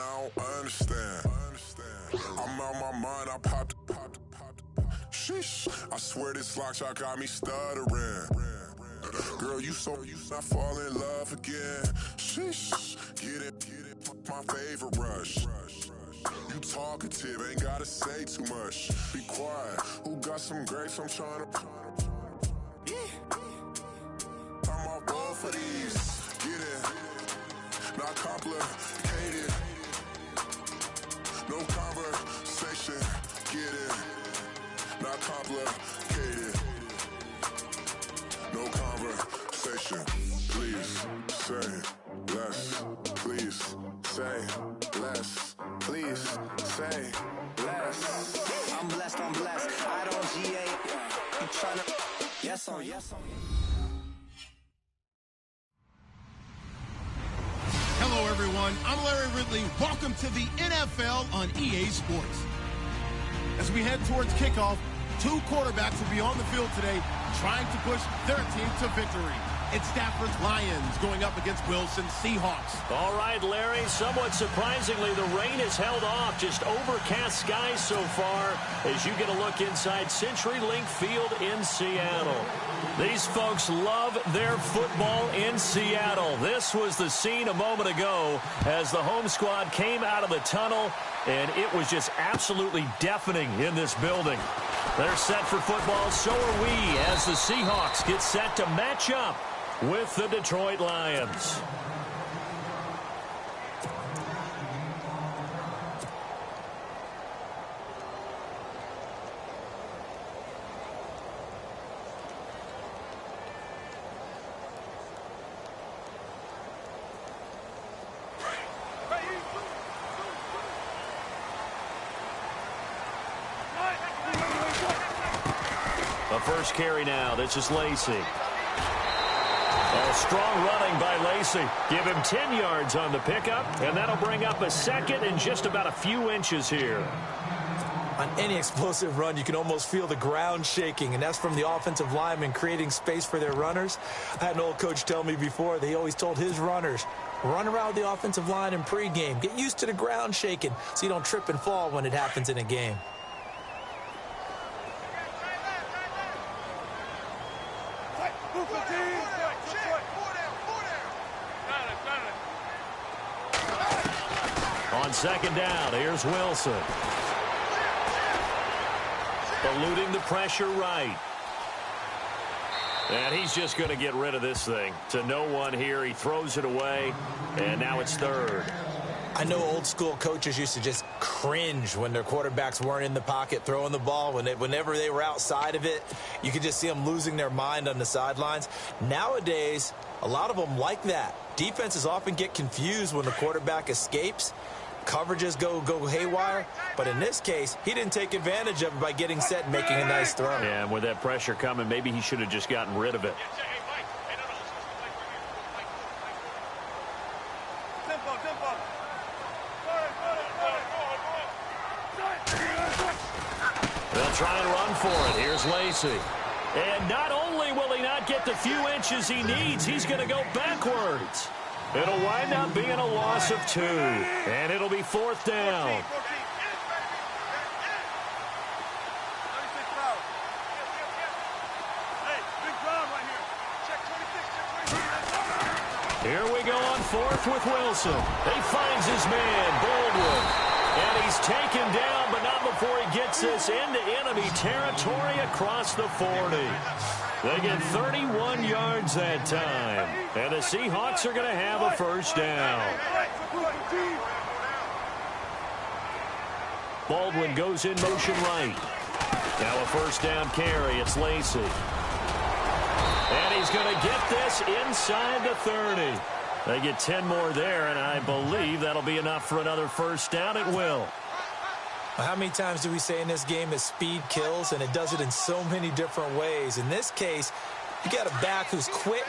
I don't understand. I'm out my mind, I popped. Sheesh, I swear this lock shot got me stuttering. Girl, you not fall in love again. Sheesh, get it, my favorite rush. You talkative, ain't gotta say too much. Be quiet, who got some grapes? I'm trying to. I'm all ball for these. Get it, not complicated. No conversation, get it, not complicated. No conversation, please say less. Please say less. Please say less. I'm blessed, I don't GA. You tryna, yes on. Hello, everyone. I'm Larry Ridley. Welcome to the NFL on EA Sports. As we head towards kickoff, two quarterbacks will be on the field today trying to push their team to victory. It's Stafford's Lions going up against Wilson's Seahawks. All right, Larry, somewhat surprisingly, the rain has held off. Just overcast skies so far as you get a look inside CenturyLink Field in Seattle. These folks love their football in Seattle. This was the scene a moment ago as the home squad came out of the tunnel, and it was just absolutely deafening in this building. They're set for football, so are we, as the Seahawks get set to match up with the Detroit Lions. The first carry now. This is Lacey. Strong running by Lacey. Give him 10 yards on the pickup, and that'll bring up a second and just about a few inches here. On any explosive run, you can almost feel the ground shaking, and that's from the offensive linemen creating space for their runners. I had an old coach tell me before, they always told his runners, run around the offensive line in pregame. Get used to the ground shaking so you don't trip and fall when it happens in a game. On second down, here's Wilson. Eluding the pressure right. And he's just going to get rid of this thing. To no one here. He throws it away, and now it's third. I know old school coaches used to just cringe when their quarterbacks weren't in the pocket throwing the ball. Whenever they were outside of it, you could just see them losing their mind on the sidelines. Nowadays, a lot of them like that. Defenses often get confused when the quarterback escapes. Coverages go haywire. But in this case, he didn't take advantage of it by getting set and making a nice throw. Yeah, and with that pressure coming, maybe he should have just gotten rid of it. They'll try and run for it. Here's Lacey. And not only will he not get the few inches he needs, he's going to go backwards. It'll wind up being a loss of 2. And it'll be fourth down. Here we go on fourth with Wilson. He finds his man, Baldwin. And he's taken down, but not before he gets this into enemy territory across the 40. They get 31 yards that time. And the Seahawks are going to have a first down. Baldwin goes in motion right. Now a first down carry. It's Lacey. And he's going to get this inside the 30. They get 10 more there, and I believe that'll be enough for another first down. It will. How many times do we say in this game that speed kills, and it does it in so many different ways? In this case, you got a back who's quick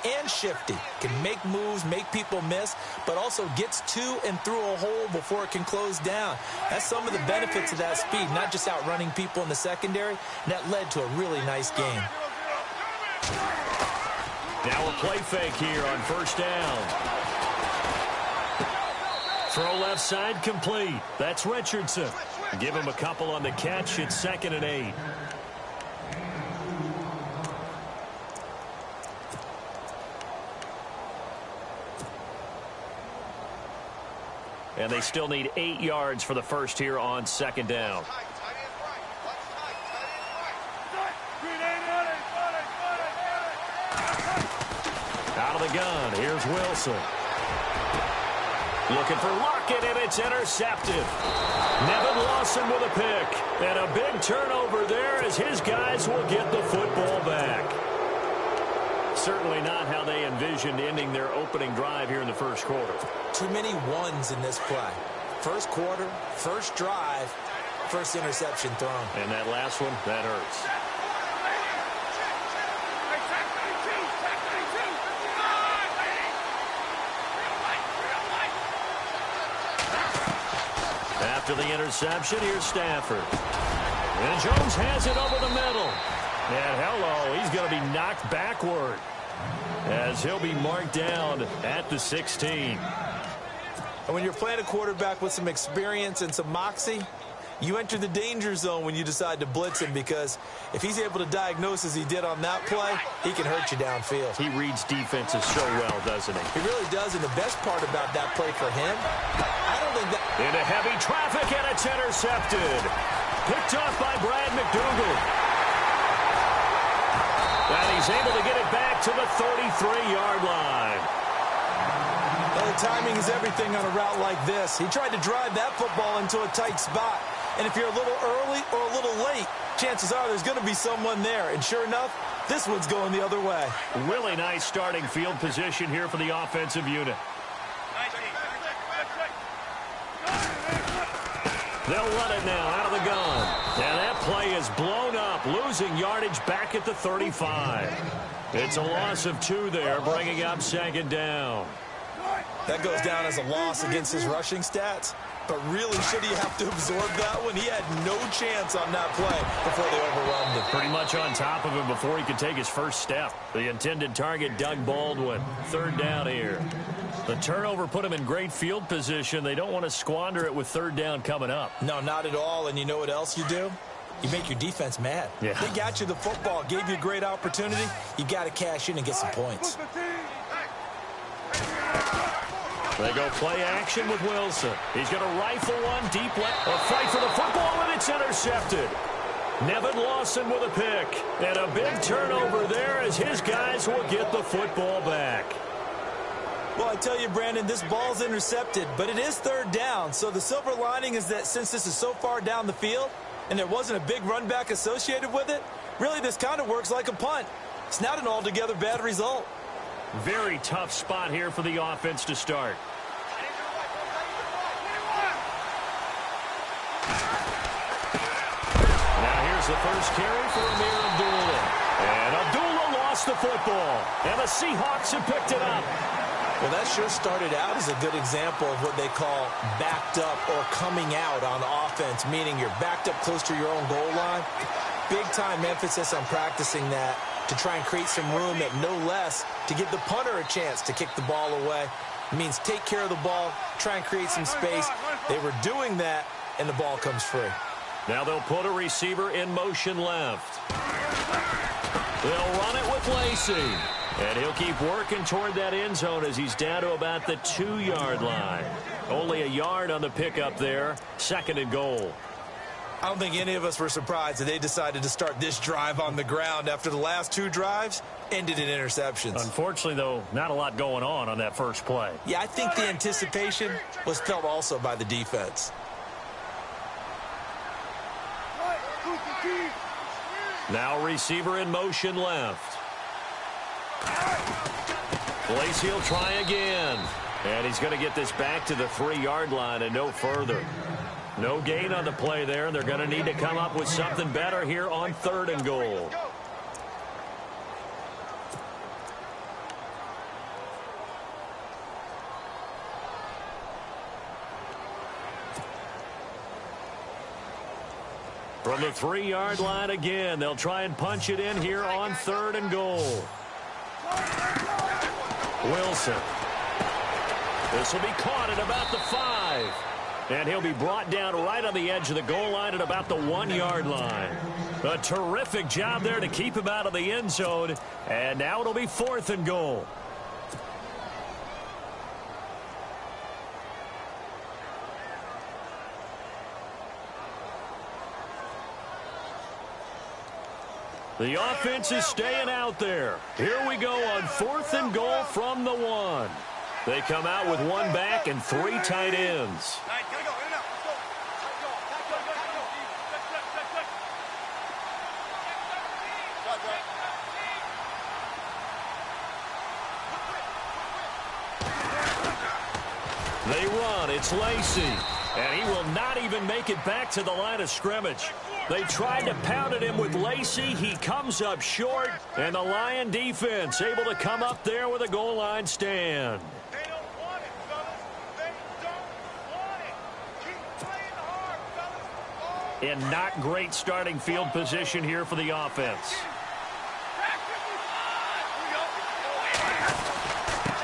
and shifty, can make moves, make people miss, but also gets to and through a hole before it can close down. That's some of the benefits of that speed, not just outrunning people in the secondary, and that led to a really nice game. Now a play fake here on first down. Throw left side complete. That's Richardson. Give him a couple on the catch. It's 2nd and 8. And they still need 8 yards for the first here on 2nd down. Out of the gun, here's Wilson. Looking for Lockett, and it's intercepted. Nevin Lawson with a pick. And a big turnover there as his guys will get the football back. Certainly not how they envisioned ending their opening drive here in the first quarter. Too many ones in this play. First quarter, first drive, first interception thrown. And that last one, that hurts. After the interception, here's Stafford. And Jones has it over the middle. And hello, he's going to be knocked backward as he'll be marked down at the 16. And when you're playing a quarterback with some experience and some moxie, you enter the danger zone when you decide to blitz him, because if he's able to diagnose as he did on that play, he can hurt you downfield. He reads defenses so well, doesn't he? He really does, and the best part about that play for him, I don't think that... Into heavy traffic, and it's intercepted. Picked off by Brad McDougal. And he's able to get it back to the 33-yard line. Well, the timing is everything on a route like this. He tried to drive that football into a tight spot. And if you're a little early or a little late, chances are there's going to be someone there. And sure enough, this one's going the other way. Really nice starting field position here for the offensive unit. They'll run it now out of the gun. And that play is blown up, losing yardage back at the 35. It's a loss of 2 there, bringing up 2nd down. That goes down as a loss against his rushing stats. But really, should he have to absorb that one? He had no chance on that play before they overwhelmed him. Pretty much on top of him before he could take his first step. The intended target, Doug Baldwin. 3rd down here. The turnover put him in great field position. They don't want to squander it with 3rd down coming up. No, not at all. And you know what else you do? You make your defense mad. Yeah. They got you the football, gave you a great opportunity. You got to cash in and get some points. They go play action with Wilson. He's going to rifle one deep left. A fight for the football, and it's intercepted. Nevin Lawson with a pick. And a big turnover there as his guys will get the football back. Well, I tell you, Brandon, this ball's intercepted, but it is 3rd down. So the silver lining is that since this is so far down the field and there wasn't a big run back associated with it, really this kind of works like a punt. It's not an altogether bad result. Very tough spot here for the offense to start. Now here's the first carry for Amir Abdullah. And Abdullah lost the football. And the Seahawks have picked it up. Well, that sure started out as a good example of what they call backed up or coming out on offense, meaning you're backed up close to your own goal line. Big-time emphasis on practicing that to try and create some room at no less to give the punter a chance to kick the ball away. It means take care of the ball, try and create some space. They were doing that, and the ball comes free. Now they'll put a receiver in motion left. They'll run it with Lacey. And he'll keep working toward that end zone as he's down to about the 2-yard line. Only a yard on the pickup there. 2nd and goal. I don't think any of us were surprised that they decided to start this drive on the ground after the last 2 drives ended in interceptions. Unfortunately, though, not a lot going on that first play. Yeah, I think the anticipation was felt also by the defense. Now receiver in motion left. Lacey will try again. And he's going to get this back to the 3-yard line and no further. No gain on the play there. They're going to need to come up with something better here on 3rd and goal. From the 3-yard line again, they'll try and punch it in here on 3rd and goal. Wilson. This will be caught at about the 5. And he'll be brought down right on the edge of the goal line at about the 1-yard line. A terrific job there to keep him out of the end zone. And now it'll be 4th and goal. The offense is staying out there. Here we go on 4th and goal from the 1. They come out with 1 back and 3 tight ends. They run. It's Lacey. And he will not even make it back to the line of scrimmage. They tried to pound at him with Lacey. He comes up short. And the Lion defense able to come up there with a goal line stand. They don't want it, fellas. They don't want it. Keep playing hard, fellas. In not great starting field position here for the offense.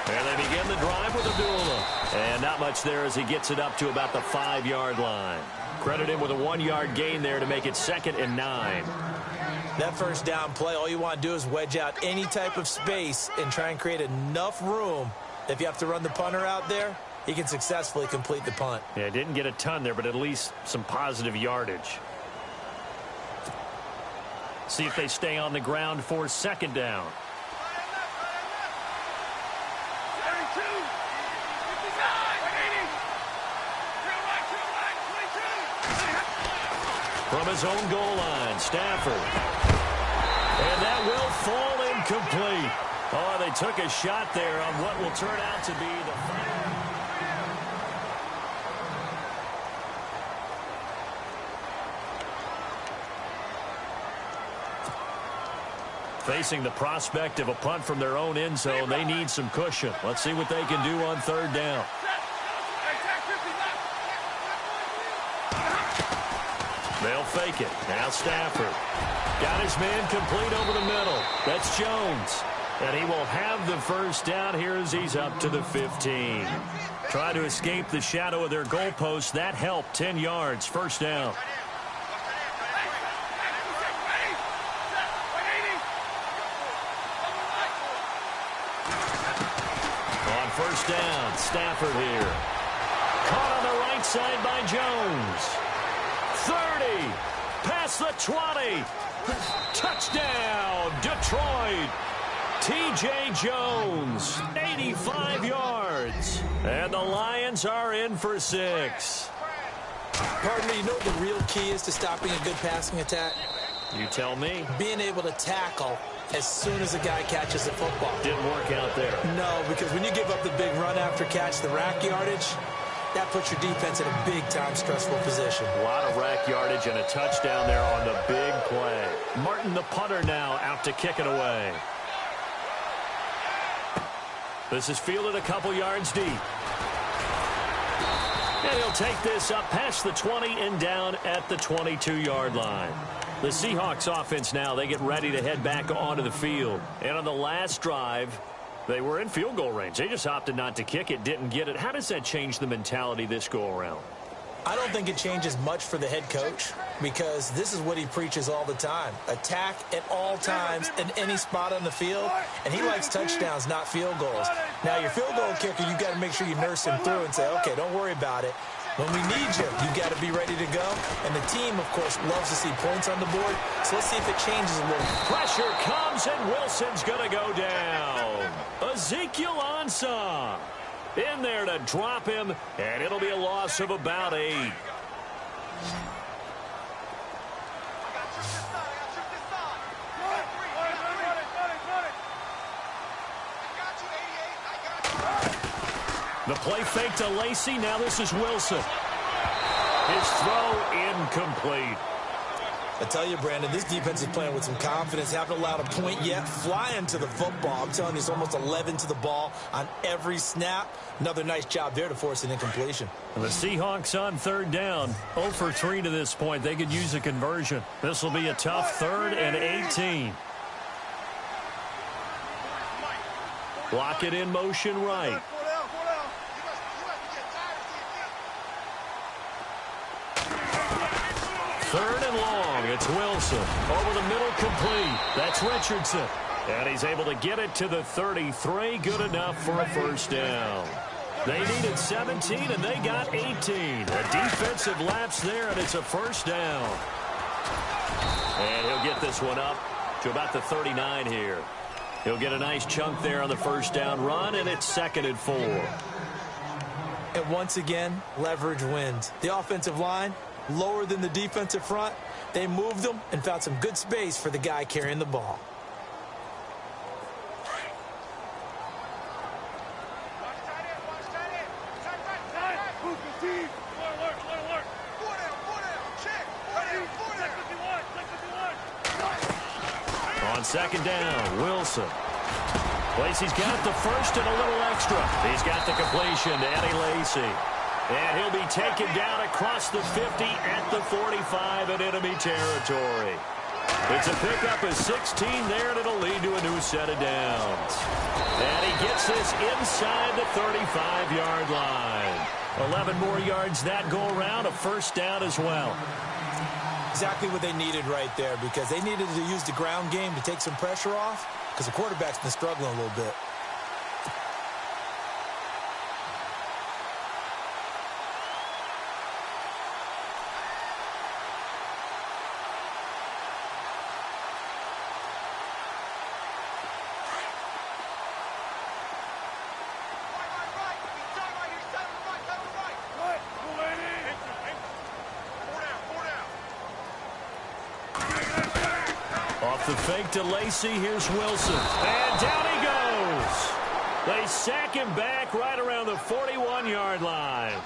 And they begin the drive with Abdullah. And not much there as he gets it up to about the 5-yard line. Credit him with a 1-yard gain there to make it 2nd and 9. That first down play, all you want to do is wedge out any type of space and try and create enough room. If you have to run the punter out there, he can successfully complete the punt. Yeah, didn't get a ton there, but at least some positive yardage. See if they stay on the ground for 2nd down. From his own goal line, Stafford. And that will fall incomplete. Oh, they took a shot there on what will turn out to be the final. Facing the prospect of a punt from their own end zone, they need some cushion. Let's see what they can do on 3rd down. They'll fake it. Now Stafford. Got his man complete over the middle. That's Jones. And he will have the first down here as he's up to the 15. Trying to escape the shadow of their goalpost. That helped. 10 yards. First down. On first down, Stafford here. Caught on the right side by Jones. 30, past the 20, touchdown, Detroit. T.J. Jones, 85 yards. And the Lions are in for 6. Pardon me, you know what the real key is to stopping a good passing attack? You tell me. Being able to tackle as soon as a guy catches the football. Didn't work out there. No, because when you give up the big run after catch, the rack yardage, that puts your defense in a big-time stressful position. A lot of rack yardage and a touchdown there on the big play. Martin, the punter, now out to kick it away. This is fielded a couple yards deep. And he'll take this up past the 20 and down at the 22-yard line. The Seahawks offense now, they get ready to head back onto the field. And on the last drive, they were in field goal range. They just opted not to kick it, didn't get it. How does that change the mentality this go-around? I don't think it changes much for the head coach because this is what he preaches all the time. Attack at all times in any spot on the field, and he likes touchdowns, not field goals. Now, your field goal kicker, you got to make sure you nurse him through and say, okay, don't worry about it. When we need you, you got to be ready to go. And the team, of course, loves to see points on the board. So let's see if it changes a little. Pressure comes, and Wilson's going to go down. Ezekiel Ansah in there to drop him, and it'll be a loss of about 8. The play fake to Lacey. Now this is Wilson. His throw incomplete. I tell you, Brandon, this defense is playing with some confidence. Haven't allowed a point yet. Flying to the football. I'm telling you, it's almost 11 to the ball on every snap. Another nice job there to force an incompletion. And the Seahawks on 3rd down. 0 for 3 to this point. They could use a conversion. This will be a tough 3rd and 18. Block it in motion right. Third and long. It's Wilson. Over the middle, complete. That's Richardson. And he's able to get it to the 33. Good enough for a first down. They needed 17, and they got 18. A defensive lapse there, and it's a first down. And he'll get this one up to about the 39 here. He'll get a nice chunk there on the first down run, and it's 2nd and 4. And once again, leverage wins. The offensive line, lower than the defensive front. They moved them and found some good space for the guy carrying the ball. On 2nd down, Wilson. Lacey's got the first and a little extra. He's got the completion to Eddie Lacy. And he'll be taken down across the 50 at the 45 in enemy territory. It's a pickup of 16 there, and it'll lead to a new set of downs. And he gets this inside the 35-yard line. 11 more yards that go around, a first down as well. Exactly what they needed right there, because they needed to use the ground game to take some pressure off, because the quarterback's been struggling a little bit. The fake to Lacy. Here's Wilson. And down he goes. They sack him back right around the 41-yard line.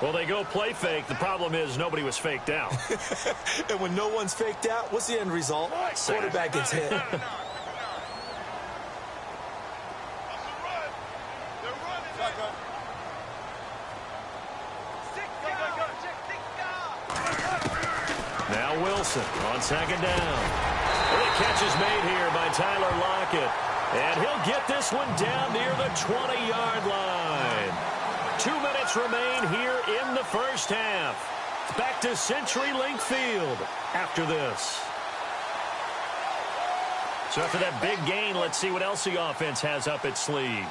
Well, they go play fake. The problem is nobody was faked out. And when no one's faked out, what's the end result? Quarterback gets hit. Now Wilson on 2nd down. The catch is made here by Tyler Lockett. And he'll get this one down near the 20-yard line. 2 minutes remain here in the first half. Back to CenturyLink Field after this. So after that big gain, let's see what else the offense has up its sleeve.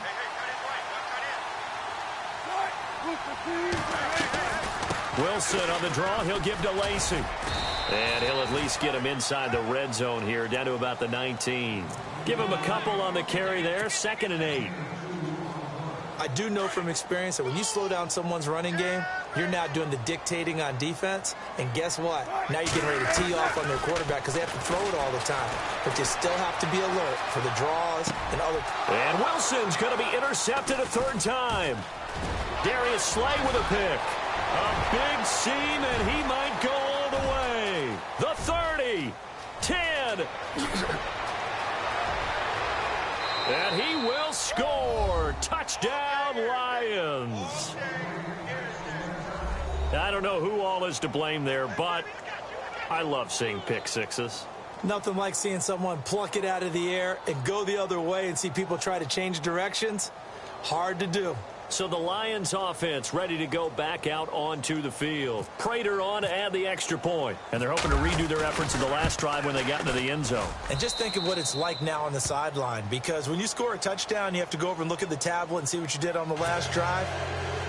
Wilson on the draw. He'll give to Lacy. And he'll at least get him inside the red zone here, down to about the 19. Give him a couple on the carry there, 2nd and 8. I do know from experience that when you slow down someone's running game, you're now doing the dictating on defense. And guess what? Now you're getting ready to tee off on their quarterback because they have to throw it all the time. But you still have to be alert for the draws and other. And Wilson's going to be intercepted a 3rd time. Darius Slay with a pick. A big seam, and he might go all the way. The 30, 10. And he will score. Touchdown, Lions. I don't know who all is to blame there, but I love seeing pick sixes. Nothing like seeing someone pluck it out of the air and go the other way and see people try to change directions. Hard to do. So the Lions offense ready to go back out onto the field. Prater on to add the extra point. And they're hoping to redo their efforts in the last drive when they got into the end zone. And just think of what it's like now on the sideline, because when you score a touchdown, you have to go over and look at the tablet and see what you did on the last drive.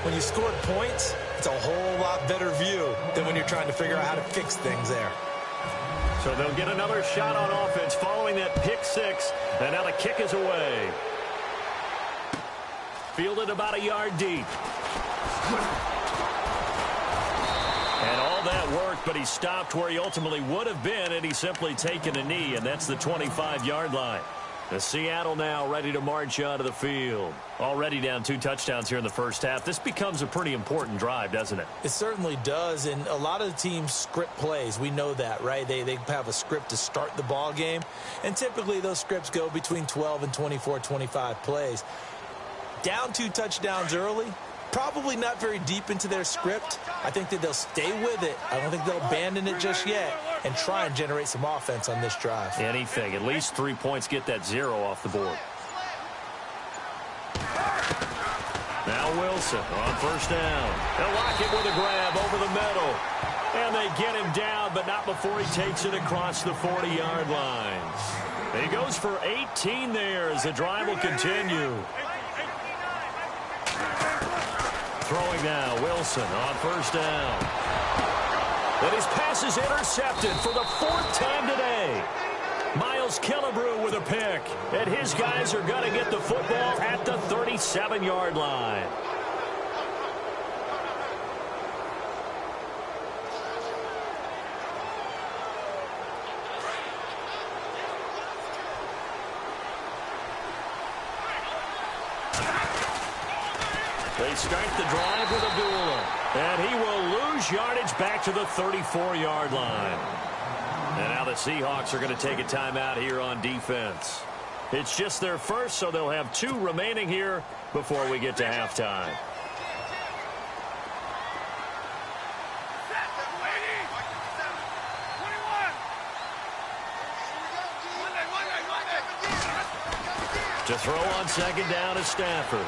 When you scored points, it's a whole lot better view than when you're trying to figure out how to fix things there. So they'll get another shot on offense following that pick six. And now the kick is away. Fielded about a yard deep. And all that worked, but he stopped where he ultimately would have been, and he's simply taken a knee, and that's the 25-yard line. The Seattle now ready to march onto the field. Already down 2 touchdowns here in the first half. This becomes a pretty important drive, doesn't it? It certainly does, and a lot of the teams script plays. We know that, right? They have a script to start the ball game, and typically those scripts go between 12 and 24, 25 plays. Down 2 touchdowns early, probably not very deep into their script. I think that they'll stay with it. I don't think they'll abandon it just yet and try and generate some offense on this drive. Anything. At least 3 points, get that 0 off the board. Now Wilson on first down. They'll lock it with a grab over the middle. And they get him down, but not before he takes it across the 40-yard line. He goes for 18 there as the drive will continue. Throwing now, Wilson on first down. And his pass is intercepted for the 4th time today. Miles Killebrew with a pick. And his guys are going to get the football at the 37-yard line. They start the drive with Abdullah. And he will lose yardage back to the 34-yard line. And now the Seahawks are going to take a timeout here on defense. It's just their first, so they'll have 2 remaining here before we get to halftime. To throw on second down is Stafford.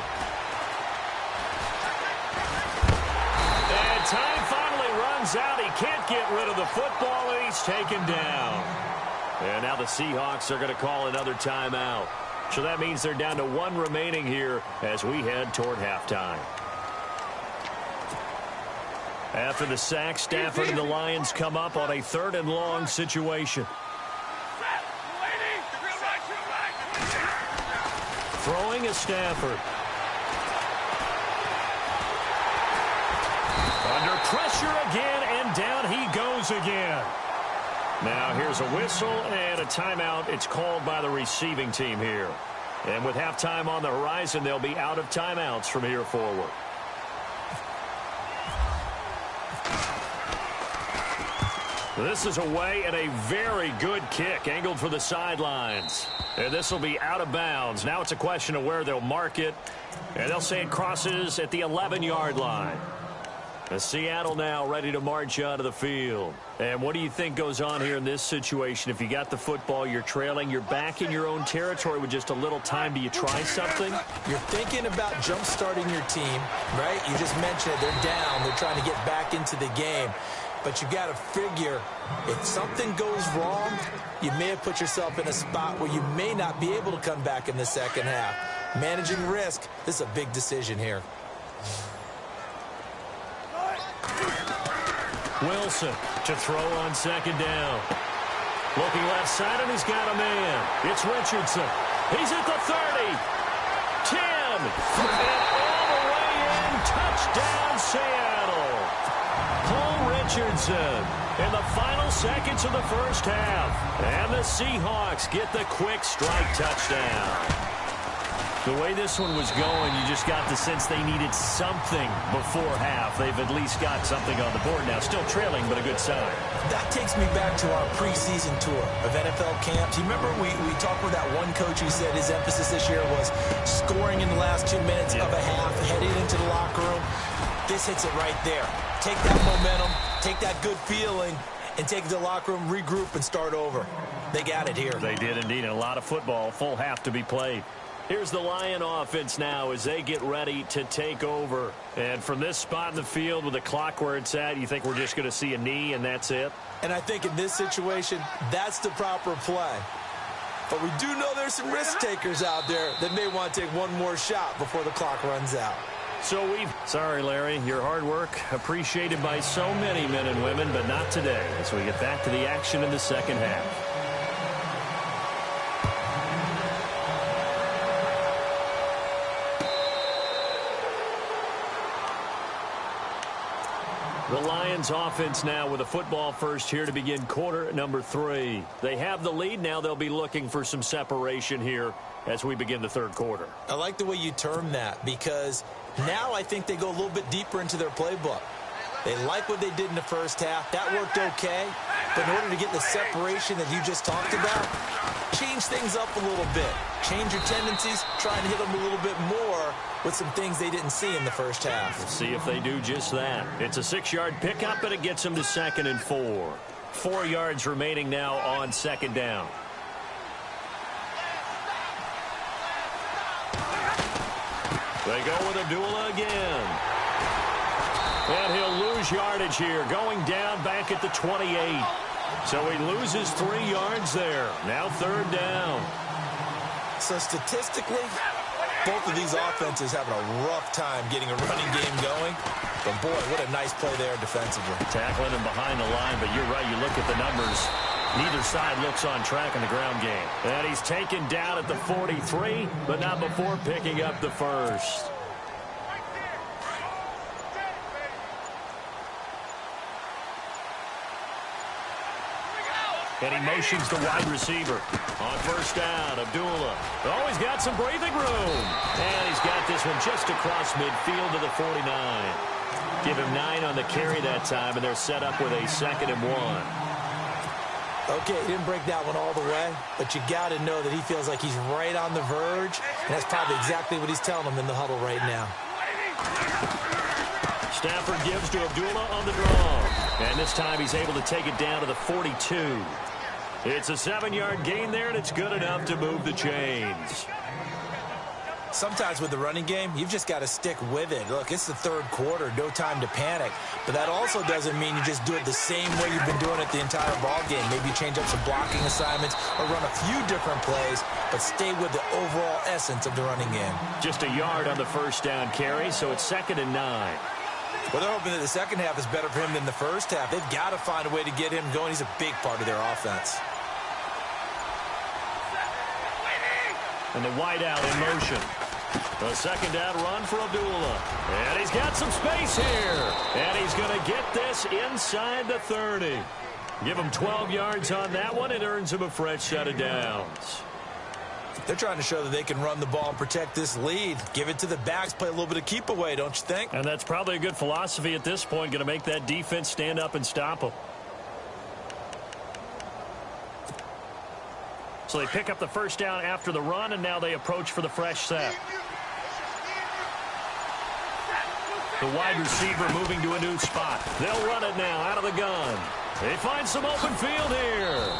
And time finally runs out. He can't get rid of the football, and he's taken down. And now the Seahawks are going to call another timeout. So that means they're down to 1 remaining here as we head toward halftime. After the sack, Stafford and the Lions come up on a 3rd and long situation. Throwing is Stafford. Under pressure again, and down he goes again. Now here's a whistle and a timeout. It's called by the receiving team here. And with halftime on the horizon, they'll be out of timeouts from here forward. This is away and a very good kick angled for the sidelines. And this will be out of bounds. Now it's a question of where they'll mark it. And they'll say it crosses at the 11-yard line. And Seattle now ready to march onto the field. And what do you think goes on here in this situation? If you got the football, you're trailing, you're back in your own territory with just a little time. Do you try something? You're thinking about jump-starting your team, right? You just mentioned it. They're down. They're trying to get back into the game. But you got to figure, if something goes wrong, you may have put yourself in a spot where you may not be able to come back in the second half. Managing risk, this is a big decision here. Wilson to throw on second down. Looking left side, and he's got a man. It's Richardson. He's at the 30. 10. And all the way in. Touchdown, Seattle. Paul Richardson in the final seconds of the first half. And the Seahawks get the quick strike touchdown. The way this one was going, you just got the sense they needed something before half. They've at least got something on the board now. Still trailing, but a good sign. That takes me back to our preseason tour of NFL camps. You remember we talked with that one coach who said his emphasis this year was scoring in the last 2 minutes of a half, heading into the locker room. This hits it right there. Take that momentum, take that good feeling, and take it to the locker room, regroup, and start over. They got it here. They did indeed. And a lot of football, full half to be played. Here's the Lion offense now as they get ready to take over. And from this spot in the field with the clock where it's at, you think we're just going to see a knee and that's it? And I think in this situation, that's the proper play. But we do know there's some risk takers out there that may want to take one more shot before the clock runs out. Sorry, Larry, your hard work appreciated by so many men and women, but not today as we get back to the action in the second half. The Lions offense now with a football first here to begin quarter number 3. They have the lead. Now they'll be looking for some separation here as we begin the third quarter. I like the way you term that because now I think they go a little bit deeper into their playbook. They like what they did in the first half. That worked okay. But in order to get the separation that you just talked about, change things up a little bit. Change your tendencies. Try and hit them a little bit more with some things they didn't see in the first half. We'll see if they do just that. It's a 6-yard pickup, and it gets them to 2nd and 4. 4 yards remaining now on second down. They go with Abdullah again. And he'll lose his yardage here, going down back at the 28. So he loses 3 yards there. Now 3rd down. So statistically, both of these offenses having a rough time getting a running game going. But, boy, what a nice play there defensively. Tackling him behind the line, but you're right. You look at the numbers. Neither side looks on track in the ground game. And he's taken down at the 43, but not before picking up the first. And he motions the wide receiver. On 1st down, Abdullah. Oh, he's got some breathing room. And he's got this one just across midfield to the 49. Give him 9 on the carry that time, and they're set up with a 2nd and 1. Okay, he didn't break that one all the way, but you got to know that he feels like he's right on the verge, and that's probably exactly what he's telling them in the huddle right now. Stafford gives to Abdullah on the draw. And this time he's able to take it down to the 42. It's a 7-yard gain there, and it's good enough to move the chains. Sometimes with the running game, you've just got to stick with it. Look, it's the 3rd quarter, no time to panic. But that also doesn't mean you just do it the same way you've been doing it the entire ball game. Maybe you change up some blocking assignments or run a few different plays, but stay with the overall essence of the running game. Just a yard on the 1st down carry, so it's 2nd and 9. Well, they're hoping that the second half is better for him than the first half. They've got to find a way to get him going. He's a big part of their offense. And the wide out in motion. The 2nd down run for Abdullah. And he's got some space here. And he's going to get this inside the 30. Give him 12 yards on that one. It earns him a fresh set of downs. They're trying to show that they can run the ball and protect this lead. Give it to the backs, play a little bit of keep away, don't you think? And that's probably a good philosophy at this point, going to make that defense stand up and stop them. So they pick up the 1st down after the run, and now they approach for the fresh set. The wide receiver moving to a new spot. They'll run it now out of the gun. They find some open field here.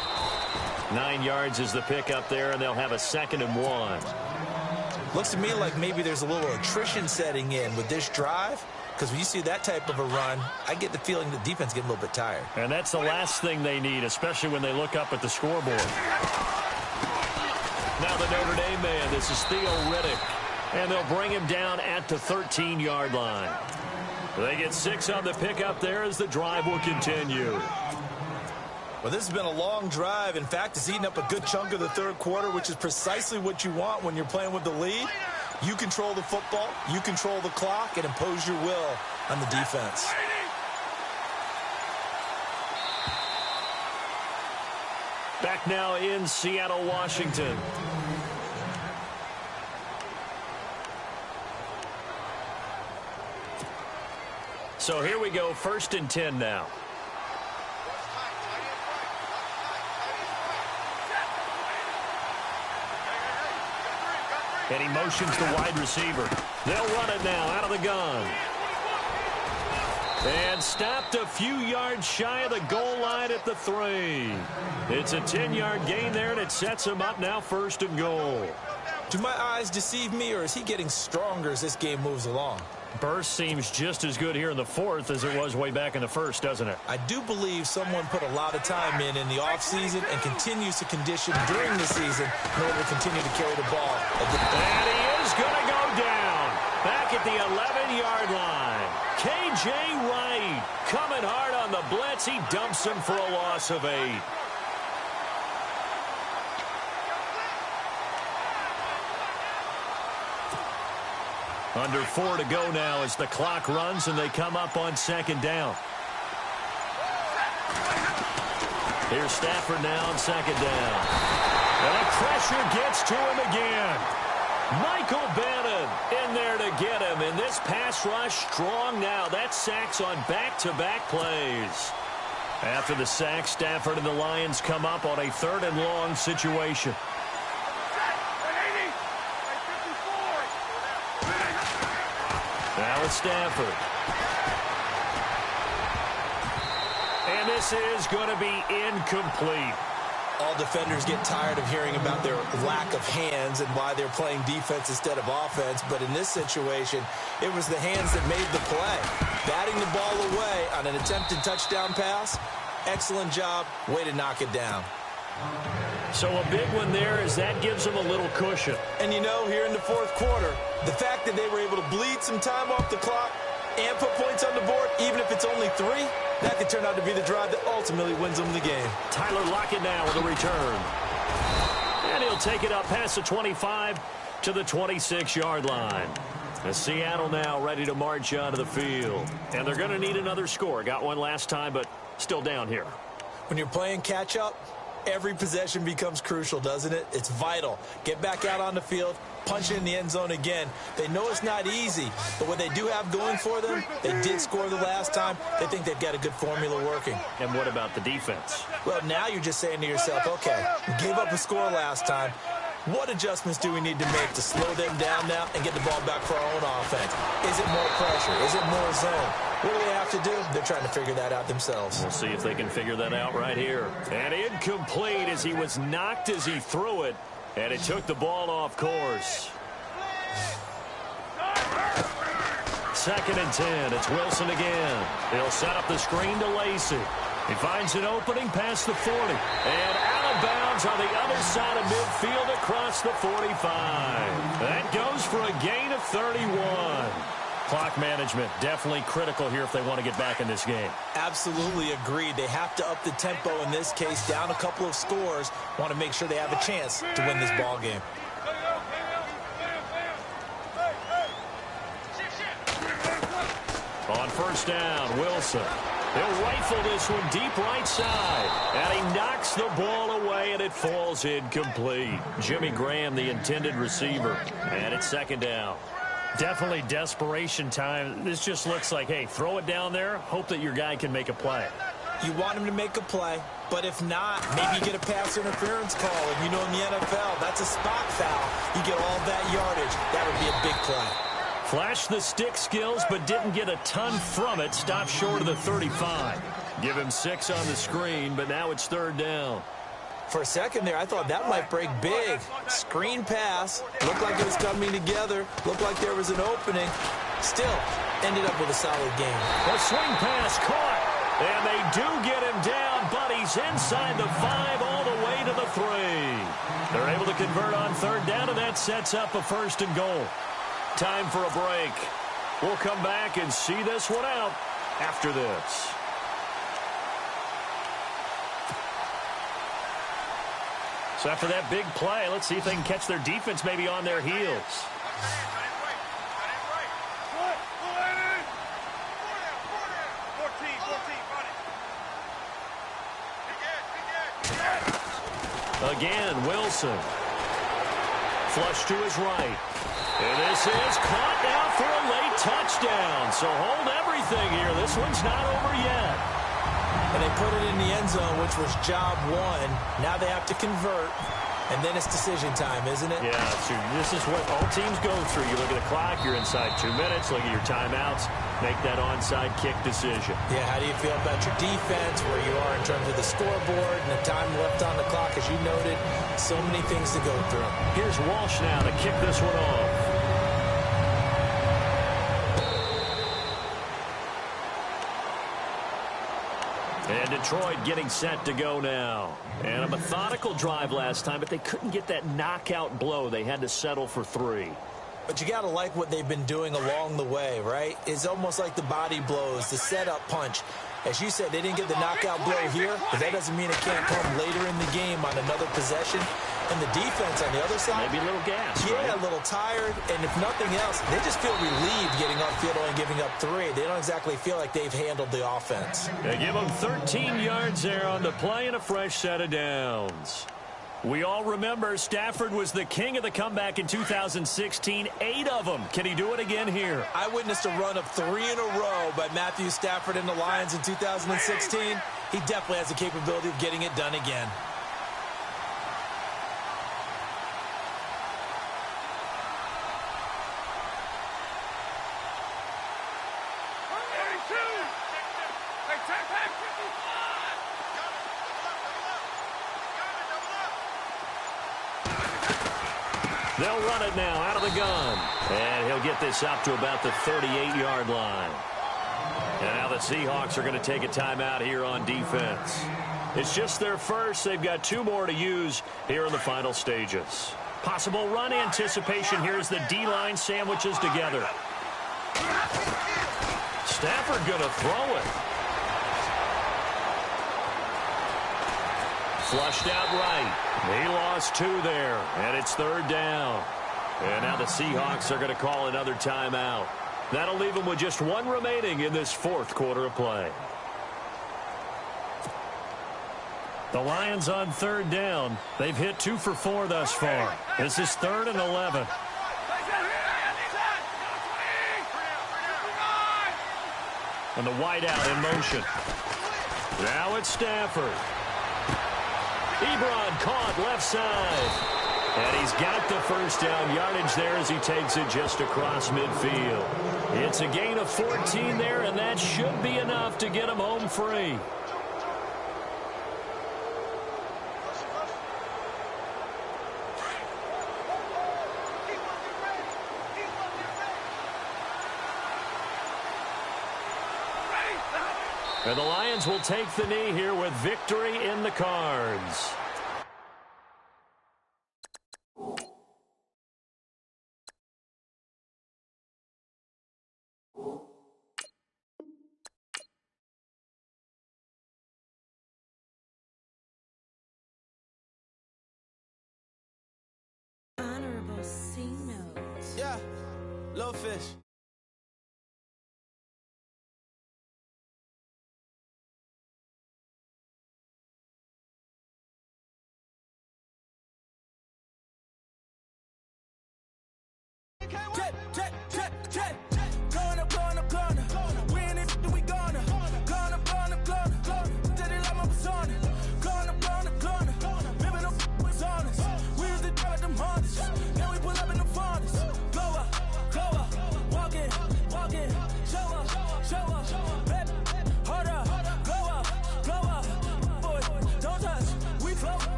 9 yards is the pickup there, and they'll have a 2nd and 1. Looks to me like maybe there's a little attrition setting in with this drive, because when you see that type of a run, I get the feeling the defense getting a little bit tired. And that's the last thing they need, especially when they look up at the scoreboard. Now the Notre Dame man, this is Theo Riddick, and they'll bring him down at the 13-yard line. They get 6 on the pickup there as the drive will continue. Well, this has been a long drive. In fact, it's eaten up a good chunk of the 3rd quarter, which is precisely what you want when you're playing with the lead. You control the football, you control the clock, and impose your will on the defense. Back now in Seattle, Washington. So here we go, 1st and 10 now. And he motions the wide receiver. They'll run it now out of the gun. And stopped a few yards shy of the goal line at the 3. It's a 10-yard gain there, and it sets him up now 1st and goal. Do my eyes deceive me, or is he getting stronger as this game moves along? Burst seems just as good here in the 4th as it was way back in the 1st, doesn't it? I do believe someone put a lot of time in the offseason and continues to condition during the season in order to continue to carry the ball. And he is going to go down back at the 11-yard line. K.J. Wright coming hard on the blitz. He dumps him for a loss of 8. Under 4 to go now as the clock runs and they come up on 2nd down. Here's Stafford now on 2nd down. And the pressure gets to him again. Michael Bannon in there to get him. And this pass rush strong now. That's sacks on back-to-back plays. After the sack, Stafford and the Lions come up on a 3rd and long situation. Now it's Stafford. And this is going to be incomplete. All defenders get tired of hearing about their lack of hands and why they're playing defense instead of offense. But in this situation, it was the hands that made the play. Batting the ball away on an attempted touchdown pass, excellent job. Way to knock it down. So a big one there as that gives them a little cushion. And you know, here in the fourth quarter, the fact that they were able to bleed some time off the clock and put points on the board, even if it's only 3, that could turn out to be the drive that ultimately wins them the game. Tyler Lockett now with a return. And he'll take it up past the 25 to the 26-yard line. As Seattle now ready to march onto the field. And they're going to need another score. Got one last time, but still down here. When you're playing catch-up, every possession becomes crucial, doesn't it? It's vital. Get back out on the field, punch it in the end zone again. They know it's not easy, but what they do have going for them, they did score the last time. They think they've got a good formula working. And what about the defense? Well, now you're just saying to yourself, okay, we gave up a score last time. What adjustments do we need to make to slow them down now and get the ball back for our own offense? Is it more pressure? Is it more zone? What do they have to do? They're trying to figure that out themselves. We'll see if they can figure that out right here. And incomplete as he was knocked as he threw it. And it took the ball off course. 2nd and 10. It's Wilson again. He'll set up the screen to Lacey. He finds an opening past the 40. And out of bounds on the other side of midfield across the 45. That goes for a gain of 31. Clock management definitely critical here if they want to get back in this game. Absolutely agreed. They have to up the tempo in this case, down a couple of scores. Want to make sure they have a chance to win this ball game. On first down, Wilson. He'll rifle this one deep right side. And he knocks the ball away, and it falls incomplete. Jimmy Graham, the intended receiver. And it's 2nd down. Definitely desperation time. This just looks like, hey, throw it down there. Hope that your guy can make a play. You want him to make a play, but if not, maybe you get a pass interference call. And you know in the NFL, that's a spot foul. You get all that yardage. That would be a big play. Flashed the stick skills, but didn't get a ton from it. Stopped short of the 35. Give him 6 on the screen, but now it's 3rd down. For a second there, I thought that might break big. Screen pass. Looked like it was coming together. Looked like there was an opening. Still, ended up with a solid game. A swing pass caught. And they do get him down, but he's inside the 5 all the way to the 3. They're able to convert on 3rd down, and that sets up a 1st and goal. Time for a break. We'll come back and see this one out after this. So after that big play, let's see if they can catch their defense maybe on their heels. Again, Wilson. Flush to his right. And this is caught now for a late touchdown. So hold everything here. This one's not over yet. And they put it in the end zone, which was job 1. Now they have to convert. And then it's decision time, isn't it? Yeah, so this is what all teams go through. You look at the clock, you're inside 2 minutes, look at your timeouts, make that onside kick decision. Yeah, how do you feel about your defense, where you are in terms of the scoreboard and the time left on the clock, as you noted? So many things to go through. Here's Walsh now to kick this one off. And Detroit getting set to go now. And a methodical drive last time, but they couldn't get that knockout blow. They had to settle for 3. But you got to like what they've been doing along the way, right? It's almost like the body blows, the setup punch. As you said, they didn't get the knockout blow here, but that doesn't mean it can't come later in the game on another possession. And the defense on the other side, maybe a little gas. Yeah, right? A little tired. And if nothing else, they just feel relieved getting upfield and giving up 3. They don't exactly feel like they've handled the offense. They give them 13 yards there on the play and a fresh set of downs. We all remember Stafford was the king of the comeback in 2016. 8 of them. Can he do it again here? I witnessed a run of 3 in a row by Matthew Stafford and the Lions in 2016. He definitely has the capability of getting it done again. They'll run it now out of the gun. And he'll get this up to about the 38-yard line. And now the Seahawks are going to take a timeout here on defense. It's just their first. They've got 2 more to use here in the final stages. Possible run anticipation here as the D-line sandwiches together. Stafford going to throw it. Flushed out right. He lost 2 there, and it's 3rd down. And now the Seahawks are going to call another timeout. That'll leave them with just 1 remaining in this 4th quarter of play. The Lions on 3rd down. They've hit 2 for 4 thus far. This is 3rd and 11. And the wideout in motion. Now it's Stafford. Ebron caught left side. And he's got the first down yardage there as he takes it just across midfield. It's a gain of 14 there, and that should be enough to get him home free. And the Lions will take the knee here with victory in the cards. Honorable C notes. Yeah, little fish.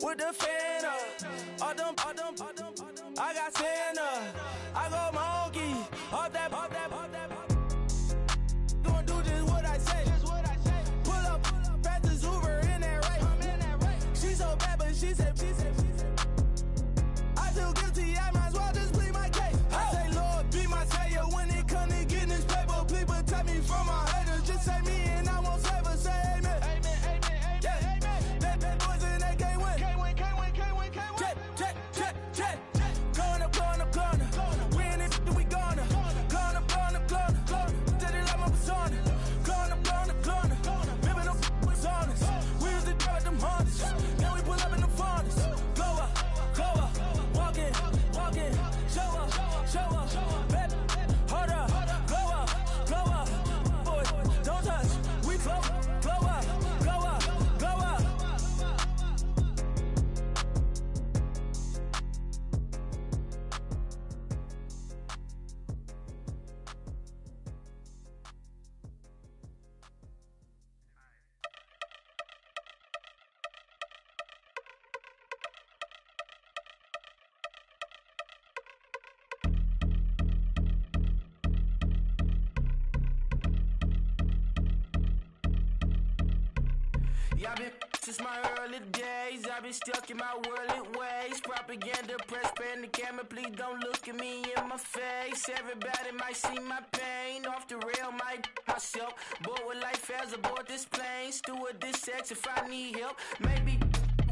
With the fan up, I got Santa, I go monkey, off that, gonna do just what I say, pull up, fastest Uber in that right, she so bad but she said, I feel guilty, I might as well just plead my case, I say Lord be my savior, when it come to getting this paper, please protect me from my haters, just say me and I won't save her, say amen. That boys in that can't win. Y'all been since my early days. I've been stuck in my worldly ways. Propaganda, press, pan the camera. Please don't look at me in my face. Everybody might see my pain. Off the rail, might myself. Bored with life as aboard this plane. Steward this sex if I need help. Maybe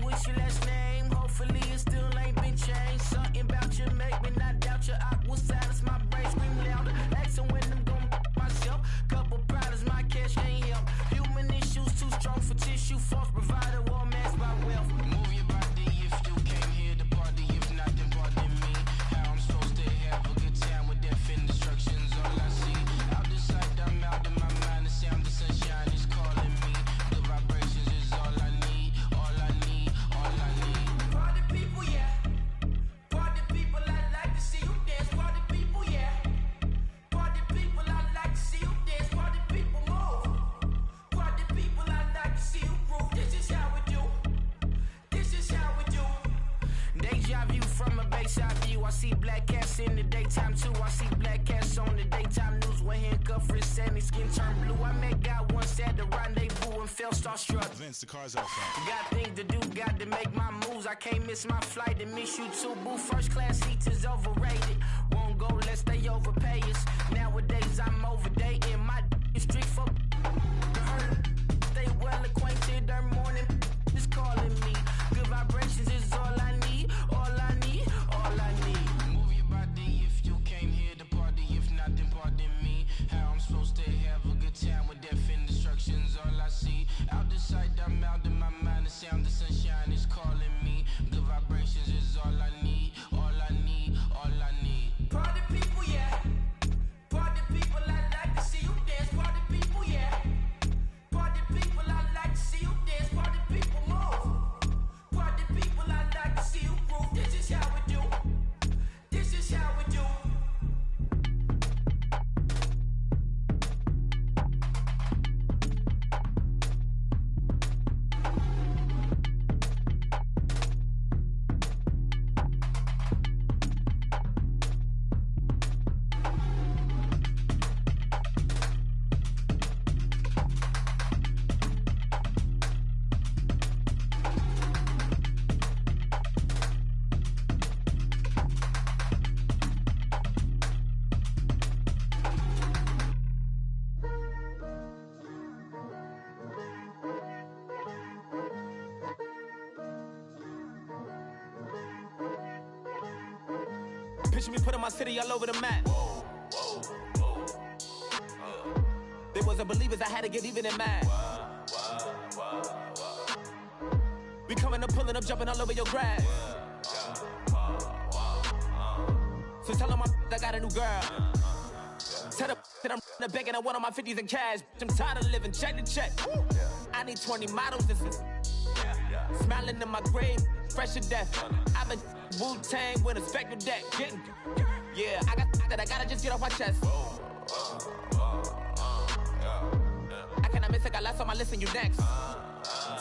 what's your last name? Hopefully it still ain't been changed. Something about you make me not doubt you. I will silence my brain, scream louder. Asking when I'm gon' myself. Couple problems, my cash ain't help. Human issues too strong for tissue. False provider, war masked by wealth. Move your body if you came here to party. If not, then pardon me. How I'm supposed to have a good time with death and destruction's all I see. Out the sight, I'm out of my mind. The sound of sunshine is calling me. The vibrations is all I need. All I need, all I need. Party people, yeah. Party people, I like to see you dance. Party people, yeah. Party people, I like to see you dance. Party people, move. Party people, I like to see you groove. This is how we do. This is how we do. Deja view from a bayside view. I see black cats in the daytime too. I see black cats on the daytime news. When handcuffed, wrist and his skin turned blue. I met God once at the rendezvous and felt starstruck. Vince, the car's outside. Got things to do, got to make my moves. I can't miss my flight and miss you too, boo. First class seats is overrated. Won't go lest they overpay us. Nowadays I'm overdating. My street for stay well acquainted. Their morning is calling me. Good vibrations is all I need. All I need, all I need. Move your body if you came here to party. If not, then pardon me. How I'm supposed to have a good time with death and destruction's all I see. Out the sight, I'm out of my mind. The sound of sunshine is calling me. Good vibrations is all I need. All I need, all I need. Party people, yeah. Party people, I like to see you dance. Party people, yeah. Party people, I like to see you dance. Party people, move. Party people, I like to see you groove. This is how we do. This is how we do. Picture me putting my city all over the map. They wasn't believers, I had to get even in mad. We coming up, pulling up, jumping all over your grass. So tell them I got a new girl. Tell them that I'm in the bank and I want all my 50s in cash. I'm tired of living check to check. I need 20 models. This is smiling in my grave, fresh to death. I've been Wu-Tang with a spectral deck. Getting, yeah, I got that. I gotta just get off my chest. I cannot miss it. Got last on my list and you next.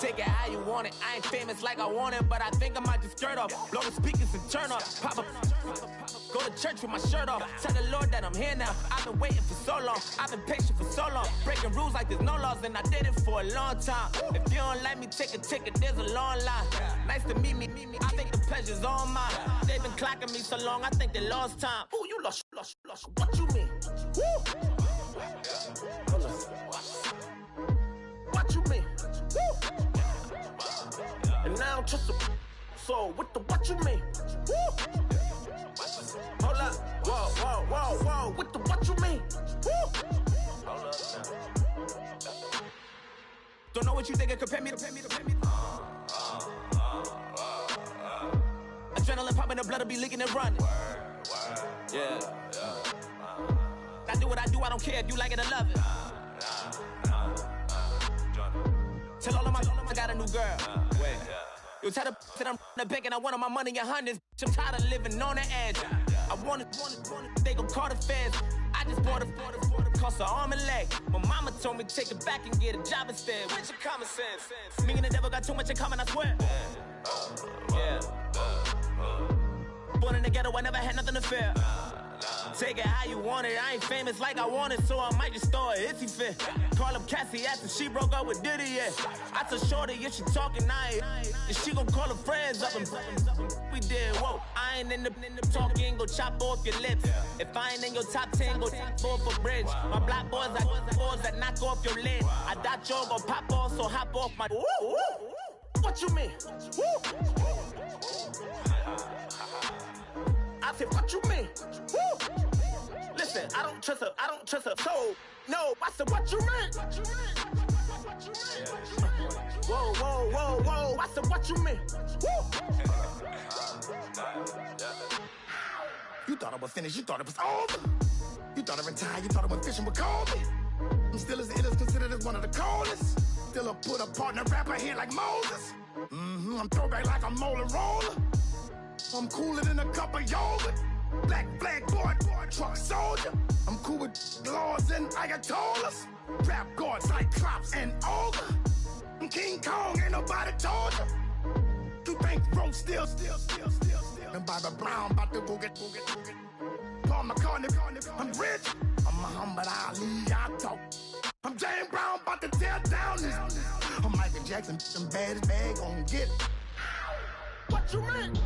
Take it how you want it. I ain't famous like I want it, but I think I might just skirt off. Blow the speakers and turn up. Pop up. Go to church with my shirt off. Tell the Lord that I'm here now. I've been waiting for so long. I've been patient for so long. Breaking rules like there's no laws, and I did it for a long time. If you don't like me, take a ticket. There's a long line. Nice to meet me. I think the pleasure's all mine. They've been clocking me so long, I think they lost time. Ooh, you lost. What you mean? Woo! Hold on. What you mean? Woo! And now I don't trust the so what you mean? Woo! Hold up, whoa, what you mean? Woo! Hold up now. Don't know what you think, compare me. Adrenaline popping, the blood will be leaking and running. Yeah. I do what I do, I don't care if you like it or love it. Tell all of my I got a new girl. Wait. You tell the that I'm in the bank and I want all my money in hundreds. I'm tired of living on the edge. I want it, they gon' call the feds. I just bought a cost an arm and leg. My mama told me take it back and get a job instead. Where's your common sense? Me and the devil got too much in common, I swear. Yeah. Born in the ghetto, I never had nothing to fear. Take it how you want it. I ain't famous like I want it, so I might just throw a hissy fit. Call up Cassie after she broke up with Diddy, yeah. I told Shorty if she talking, I ain't. And she gon' call her friends up and we did, whoa. I ain't in the talking, go chop off your lips. If I ain't in your top 10, go top 4 for bridge. My black boys, I got the boys that knock off your lid. I doubt y'all gon' pop off, so hop off my. Woo. What you mean? Woo. I said, what you mean? Woo. Listen, I don't trust her, so no. I said, what you mean? Whoa. I said, what you mean? Woo. You thought I was finished, you thought it was over. You thought I retired, you thought I went fishing with Kobe. I'm still as ill as considered as one of the coldest. Still a put a partner rapper here like Moses. I'm throwback like a molar roller. I'm cooler than a cup of yogurt. Black flag boy, truck soldier. I'm cool with laws and ayatollahs. Rap gods like Cyclops and Ogre. I'm King Kong, ain't nobody told you. You think Rome still. And Bobby Brown about to go get. Paul McCartney, I'm rich. I'm Muhammad Ali, I talk. I'm James Brown, about to tear down this. I'm Michael Jackson, some bad bag gon' get. What you mean?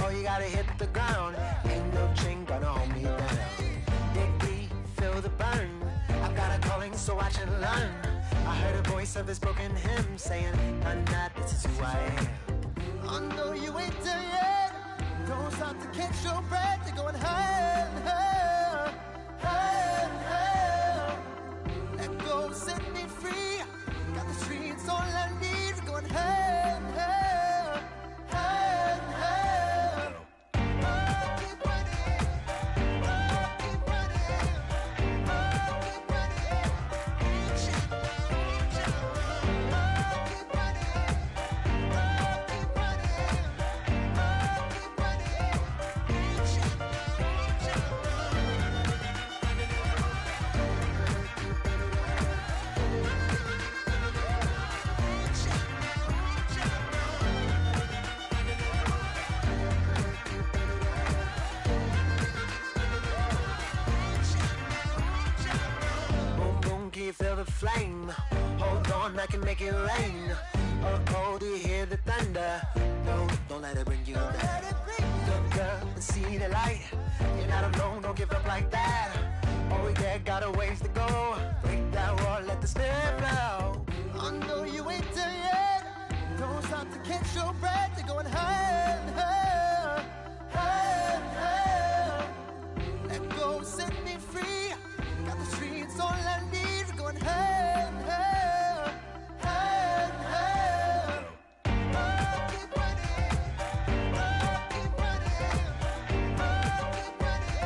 Oh, you gotta hit the ground. Ain't no chain gonna hold me down. Dig deep, feel the burn. I've got a calling, so watch and learn. I heard a voice of his broken hymn saying, "Nah, this is who I am." I know you ain't there yet. Don't stop to catch your breath. You're going higher, higher, higher, higher. Let go, set me free. Got the streets all I need. Going higher, higher, higher, higher. Keep running, keep running, keep running. Keep running, keep boom, boom, can you feel the flame? Hold on, I can make it rain. Oh, do you hear the thunder? No, don't let it bring you down. Look up and see the light. You're not alone, don't give up like that. Oh yeah, got a ways to go. Break that wall, let the spirit flow. I know you ain't there yet. Don't stop to catch your breath. You're going higher, higher, higher, higher. Let go, set me free. Got the streets all I need. Going higher, higher, higher, higher. Keep running, keep running, keep running. Keep running, keep running, keep running.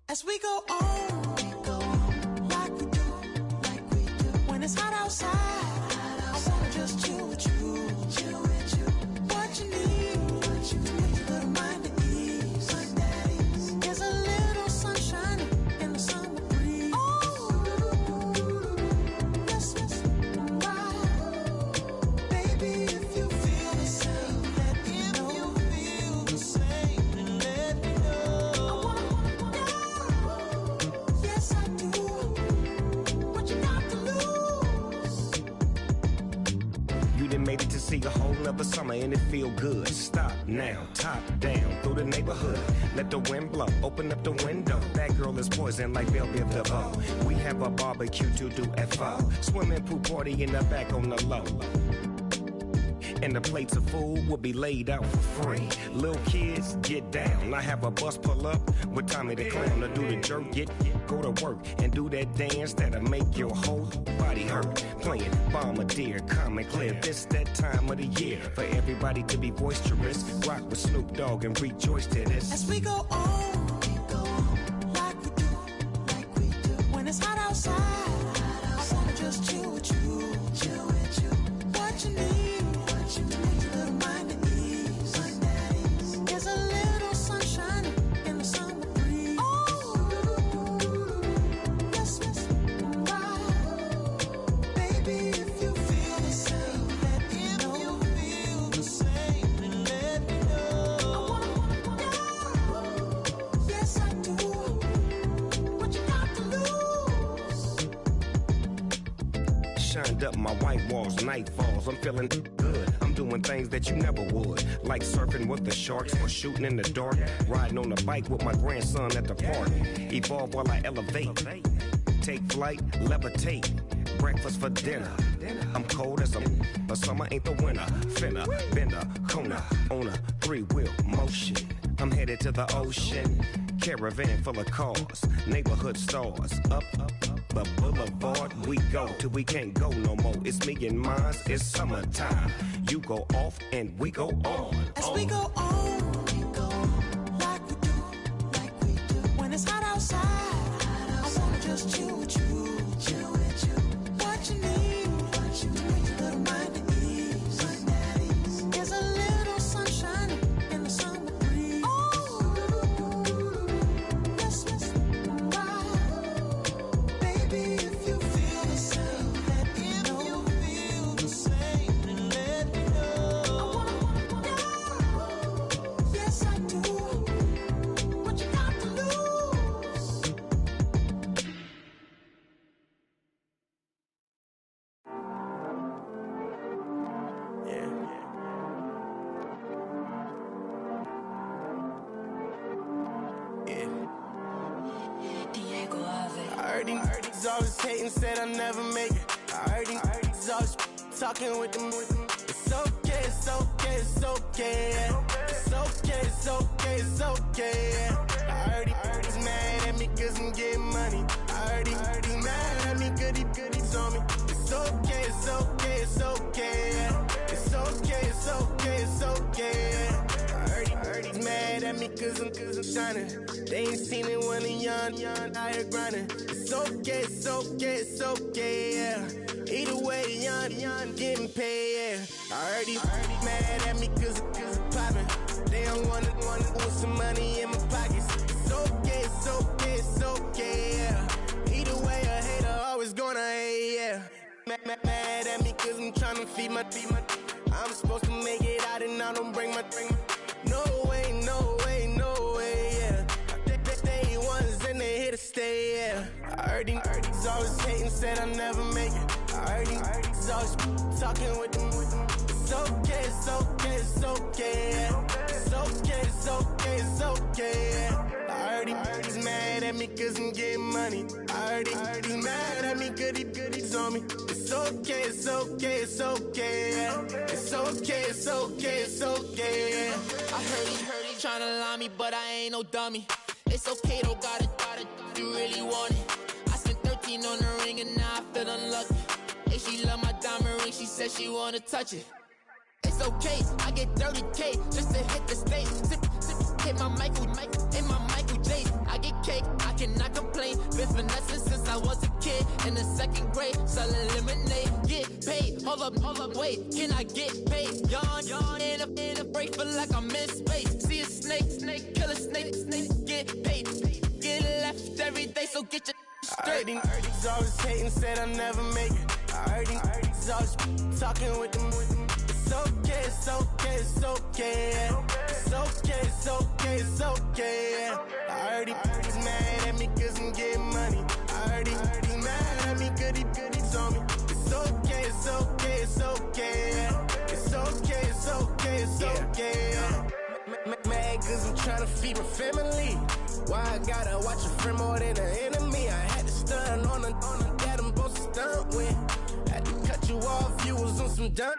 As we go on, like we do. When it's hot outside, I wanna just chill with you. What you need, to make your little mind at ease. There's a little sunshine in the summer breeze. Let's ride. Baby, if you feel the same, let me know. If you feel the same, then let me know. Yes, I do. What you got to lose? You done made it to see a whole nother summer and it feel good. Stop now, top down through the neighborhood. Let the wind blow, open up the window. That girl is poison like Belleville DeVoe. We have a barbecue to do FO. Swimming pool party in the back on the low. And the plates of food will be laid out for free. Little kids, get down. I have a bus pull up with Tommy the Clown to do the jerk, go to work and do that dance that'll make your whole body hurt. Playing Bombardier, calm and clear. This that time of the year for everybody to be boisterous. Rock with Snoop Dogg and rejoice to this. As we go on, like we do. When it's hot outside, I wanna just chill with you. What you need, to make your little mind at ease. There's a little sunshine in the summer breeze. Let's ride. Baby, if you feel the same, let me know. If you feel the same, then let me know. Yes, I do. What you got to lose? Shined up my white walls, night falls. I'm feeling good. I'm doing things that you never would, like surfing with the sharks or shooting in the dark. Riding on a bike with my grandson at the park. Evolve while I elevate. Take flight, levitate. Breakfast for dinner. I'm cold as but summer ain't the winter. Finna, bender, Kona, on a 3-wheel motion. I'm headed to the ocean. Caravan full of cars, neighborhood stars. Up the boulevard we go till we can't go no more. It's me and mine, it's summertime. You go off and we go on. As we go on, like we do. When it's hot outside, I wanna just chill with you. What you need, to make your little mind at ease. There's a little sunshine in the summer breeze. Let's ride. Baby, if you feel the same, let me know. If you feel the same, then let me know. Yes, I do. What you got to lose? I heard these always hating, said I'll never make it. I heard these always talking with them. It's okay, it's okay, it's okay. Yeah. It's okay, it's okay, it's okay. Yeah. I heard he's mad at me cause I'm getting money. I heard he's mad at me cause he's on me. It's okay, it's okay, it's okay. Yeah. It's okay, it's okay, it's okay. Yeah. I heard he's mad at me cause I'm shining. They ain't seen it when I'm young, out here grinding. It's okay, it's okay, it's okay, yeah. Either way, young, getting paid, yeah. I heard he's mad at me cause I'm popping. They don't wanna put some money in my pockets. It's okay, it's okay, it's okay, yeah. Either way, a hater always gonna hate, yeah. Mad at me cause I'm tryna feed my I'm supposed to make it out and I don't bring my no way, no way, no way, yeah. They ones and they here to stay, yeah. I heard he's always hating, said I'll never make it. I heard he's always talking with them. It's okay, it's okay, it's okay, yeah. It's okay, it's okay, it's okay, yeah. I heard he's mad at me cause I'm getting money. I heard he's mad at me cause he's on me. It's okay, it's okay, it's okay, yeah. It's okay, it's okay, it's okay, yeah. I heard he tryna lie me, but I ain't no dummy. It's okay though, got it, you really want it. I spent 13 on the ring and now I feel unlucky. And she love my diamond ring, she said she wanna touch it. It's okay, I get 30K just to hit the stage. Hit my Michael J. I get cake, I can cannot complain. Been finessing since I was a kid in the 2nd grade. Selling lemonade, get paid. Hold up, wait, can I get paid? Yawn, in a break, feel like I'm in space. See a snake, kill a snake, get paid. Get left every day, so get your straight. I heard these always hating, said I'll never make it. I heard these always talking with them. It's okay, it's okay, it's okay. It's okay, it's okay, it's okay. I heard he's mad at me cause I'm getting money. I heard he's mad at me cause he's on me. It's okay, it's okay, it's okay. It's okay, it's okay, it's okay. Mad cause I'm trying to feed my family. Why I gotta watch a friend more than an enemy? I had to stun on the that I'm supposed to stunt with. Had to cut you off, you was on some dun.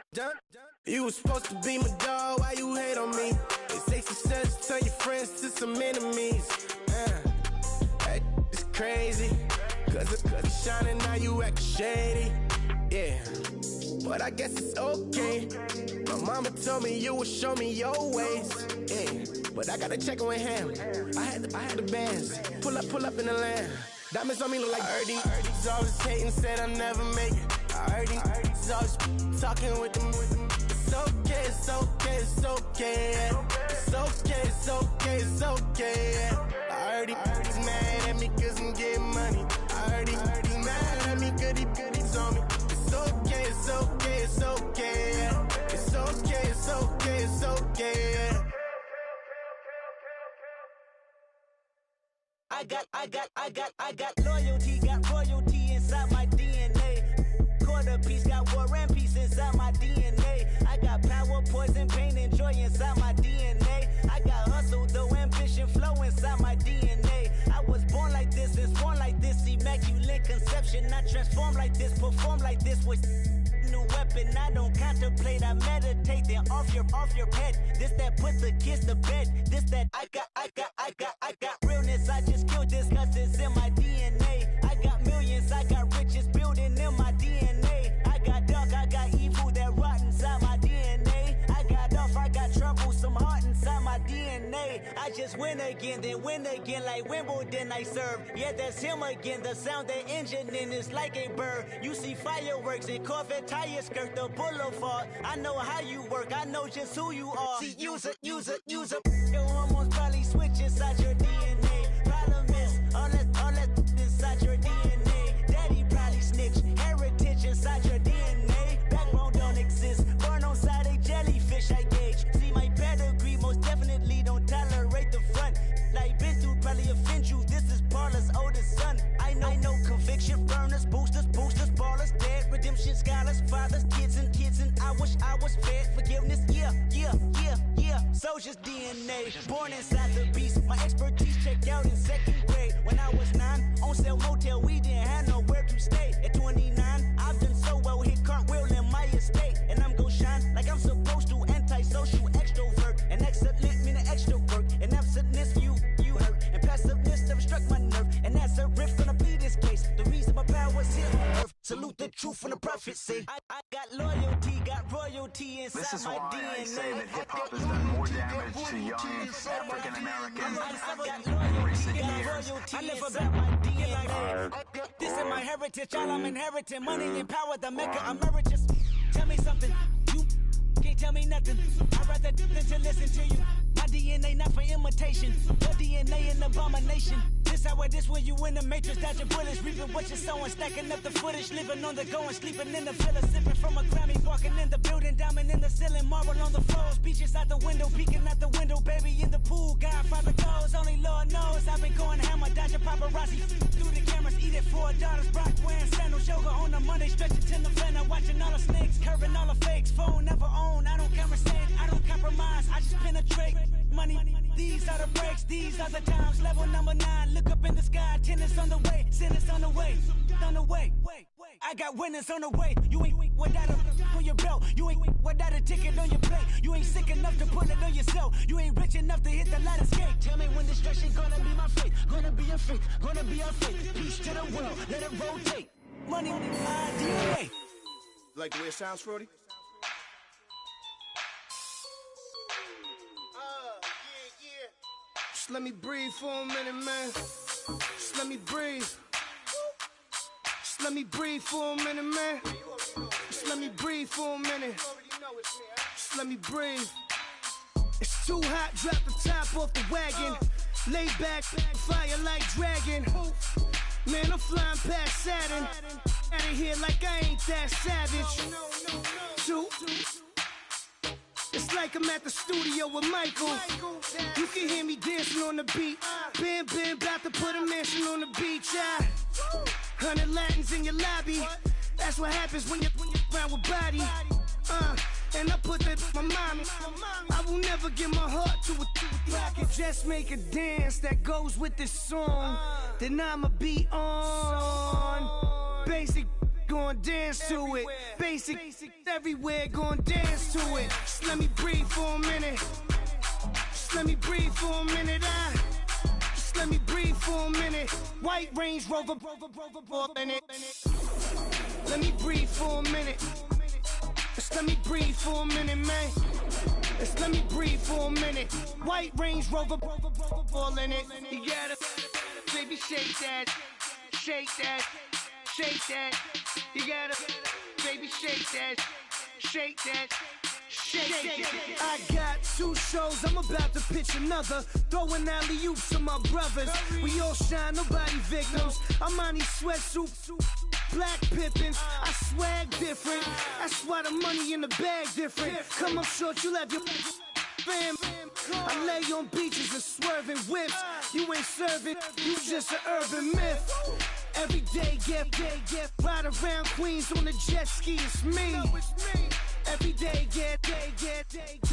You was supposed to be my dog, why you hate on me? They say success turn your friends to some enemies. Hey, it's crazy. Cause it's shining, now you act shady. Yeah, but I guess it's okay. My mama told me you would show me your ways. Yeah, but I gotta check with him. I had the bands. Pull up in the land. Diamonds on me look like I heard these always hating, said I'll never make it. I heard these always talking with them. It's okay, it's okay, it's okay. It's okay, it's okay, it's okay. I heard he's mad at me cause I'm getting money. I heard he's mad at me cause he's on me. It's okay, it's okay, it's okay. It's okay, it's okay, it's okay. I got loyalty, got royalty inside my DNA. Quarter piece, got war and peace inside my DNA. I got power, poison, pain, and joy inside my DNA. I got hustle, though, ambition, flow inside my DNA. I was born like this, and born like this, immaculate conception. I transform like this, perform like this with new weapon. I don't contemplate, I meditate, then off your head. This that put the kids to bed. This that I got realness. I just killed this cause it's in my DNA. I got millions, I got riches building in my DNA. I got dark, I got evil that rot inside my DNA. I got off, I got trouble, some heart inside my DNA. I just win again, then win again like Wimbledon I serve. Yeah, that's him again. The sound that engine in is like a bird. You see fireworks and Corvette tires skirt the boulevard. I know how you work, I know just who you are. See, use it. Your hormones probably switch inside your DNA. Problem is, all that inside your DNA. Daddy probably snitch, heritage inside your DNA. Backbone don't exist, born on side a jellyfish I gauge. See my pedigree, most definitely don't tolerate the front. Like been through probably offend you, this is Paula's oldest son. I know conviction, burners, boosters, ballers, dead, redemption, scholars, fathers, kids and I wish I was fed forgiveness, yeah. Soldier's DNA, born inside the beast. My expertise checked out in 2nd grade. When I was 9, on sale motel, we didn't have nowhere to stay. At 29, I've done so well, hit cartwheel in my estate. And I'm gon' shine like I'm supposed to, antisocial extrovert. And excellent mean an extra work. And absentness, you hurt. And passiveness never struck my nerve. And that's a riff gonna be this case. The reason my power's here on earth. Salute the truth when the prophets say I got loyalty, got royalty inside this is my why DNA. I say that hip-hop has done more damage to young African-Americans in recent years. I live about my DNA. This is my heritage, all I'm inheriting. Money and power, the Mecca emeritus. Tell me something, you can't tell me nothing. I'd rather than to listen to you. My DNA not for imitation, your DNA an abomination. This how it is when you in the matrix, dodging bullets, reaping what you're sowing, stacking up the footage, living on the go and sleeping in the villa, sipping from a Grammy, walking in the building, diamond in the ceiling, marble on the floors, beaches out the window, peeking out the window, baby in the pool, Godfather goes, only Lord knows, I've been going hammer, dodging paparazzi, through the cameras, eating $4, Brock wearing sandals, yoga on a Monday, stretching to November, watching all the snakes, curving all the fakes, phone never own, I don't conversate, I don't compromise, I just penetrate, money, these are the breaks, these are the times, level number 9, look up in the sky, tennis on the way, sinners on the way, I got winners on the way, you ain't without a on your belt, you ain't without a ticket on your plate, you ain't sick enough to put it on yourself, you ain't rich enough to hit the light escape, tell me when destruction gonna be my fate, gonna be a fate, gonna be our fate, peace to the world, let it rotate, money, DNA. Like the way it sounds, Frody? Just let me breathe for a minute, man. Just Just let me breathe. Just let me breathe for a minute, man. Just let me breathe for a minute. Just let me breathe. It's too hot, drop the top off the wagon. Lay back, fire like dragon. Man, I'm flying past Saturn. Out of here like I ain't that savage. Two. It's like I'm at the studio with Michael. You can hear me dancing on the beat. Bam, bam, about to put a mansion on the beach. 100 Latins in your lobby. That's what happens when you're around with body. And I put that my mommy. I will never give my heart to a I can just make a dance that goes with this song. Then I'ma be on. Basic, gon' dance to it. Basic, everywhere, gon' dance to it. Just let me breathe for a minute. Just let me breathe for a minute. Just let me breathe for a minute. White Range Rover, in it. Let me breathe for a minute. Just let me breathe for a minute, man. Just let me breathe for a minute. White Range Rover, all in it. You gotta, baby, shake that, shake that, shake that. You gotta, baby, shake that, shake that. Shake. I got 2 shows, I'm about to pitch another. Throwing alley-oops to my brothers. We all shine, nobody victims. I'm on these sweatsuits, black pippins. I swag different. That's why the money in the bag different. Come up short, you left your fam. I lay on beaches and swerving whips. You ain't serving, you just an urban myth. Every day, get ride around Queens on a jet ski. It's me. Every day, get to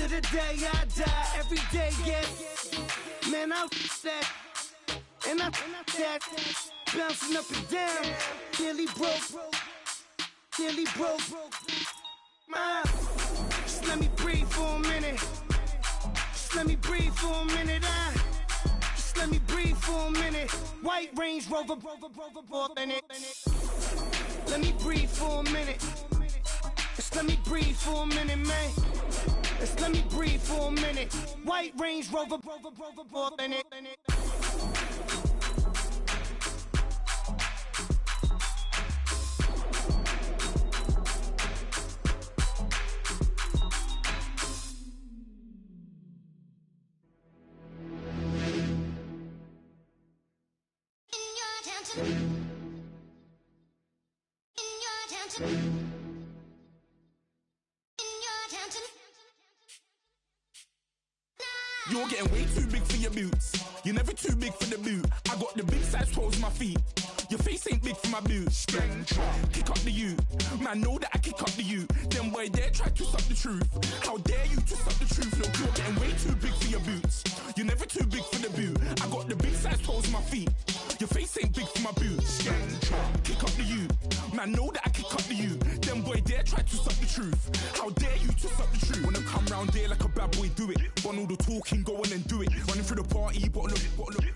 the day I die. Every day, get man, I that and I that bouncing up and down. Nearly broke. Just let me breathe for a minute. Just let me breathe for a minute. Just let me breathe for a minute. White Range Rover, in it. Let me breathe for a minute. Just let me breathe for a minute, man. Just let me breathe for a minute. White Range Rover, in it. You're getting way too big for your boots. You're never too big for the boot. I got the big size toes on my feet. Your face ain't big for my boots. Kick up the you. Man, know that I kick up the you. Them boy there try to suck the truth. How dare you to suck the truth? Look, you're getting way too big for your boots. You're never too big for the boot. I got the big size toes on my feet. Your face ain't big for my boots. Kick up the you. Man, know that I kick up the you. Them boy there try to suck the truth. How dare you to suck the truth? Wanna come round there like a bad boy, do it. Want all the talking, go on and do it. Running through the party, bottle up.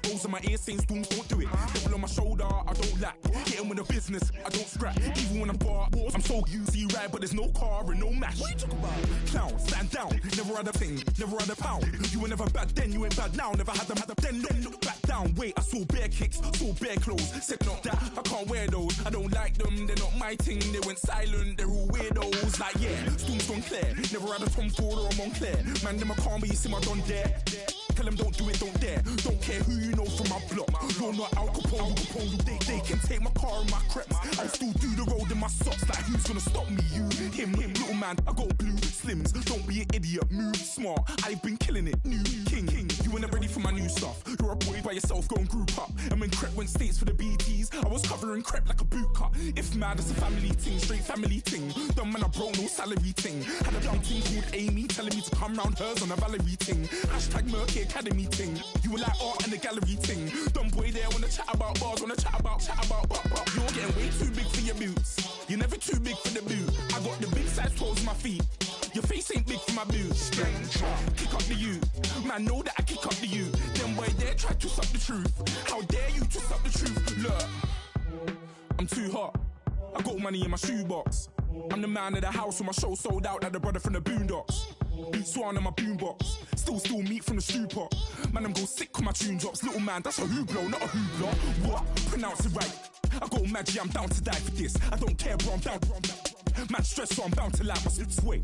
Rolls on my ear saying storms, don't do it. Double on my shoulder, I don't lack. Hitting with the business, I don't scrap. Even when I'm bar, I'm so easy ride, but there's no car and no match. What you talking about? Clown, stand down. Never had a thing, never had a pound. You were never bad then, you ain't bad now. Never had them, then look back down. Wait, I saw bare kicks, saw bare clothes. Said not that, I can't wear those. I don't like them, they're not my thing. They went silent, they're all weirdos. Like yeah, storms gone clear. Never had a Tom Ford or a Montclair. Man, them I can't be, you see my done there. Tell them don't do it, don't dare. Don't care who you know from my block. You're not Al Capone, they can take my car and my creps. I still do the road in my socks. Like who's gonna stop me? You, him, little man. I got blue slims. Don't be an idiot, move smart. I've been killing it, new king. You were never ready for my new stuff. You're a boy by yourself, go and group up. And when Crep went states for the BTs, I was covering Crep like a boot cut. If mad, it's a family thing, straight family thing. Dumb man, I broke no salary thing. Had a young thing called Amy telling me to come round hers on a Valerie thing. Hashtag Murky Academy thing. You were like art and the gallery thing. Dumb boy there wanna chat about bars, wanna chat about. You're getting way too big for your boots. You're never too big for the boot. I got the big size toes on my feet. Your face ain't big for my boots. Kick up the you. Man, know that I kick up the you. Them boy there try to suck the truth. How dare you to suck the truth? Look, I'm too hot. I got money in my shoebox. I'm the man of the house when my show sold out like the brother from the Boondocks. Swan on my boombox. Still steal meat from the super. Man, I'm go sick when my tune drops. Little man, that's a hooplo, not a hoopla. What? Pronounce it right. I go Maggie, I'm down to die for this. I don't care, bro, I'm down. Man stressed, so I'm bound to lie my slips. Wait,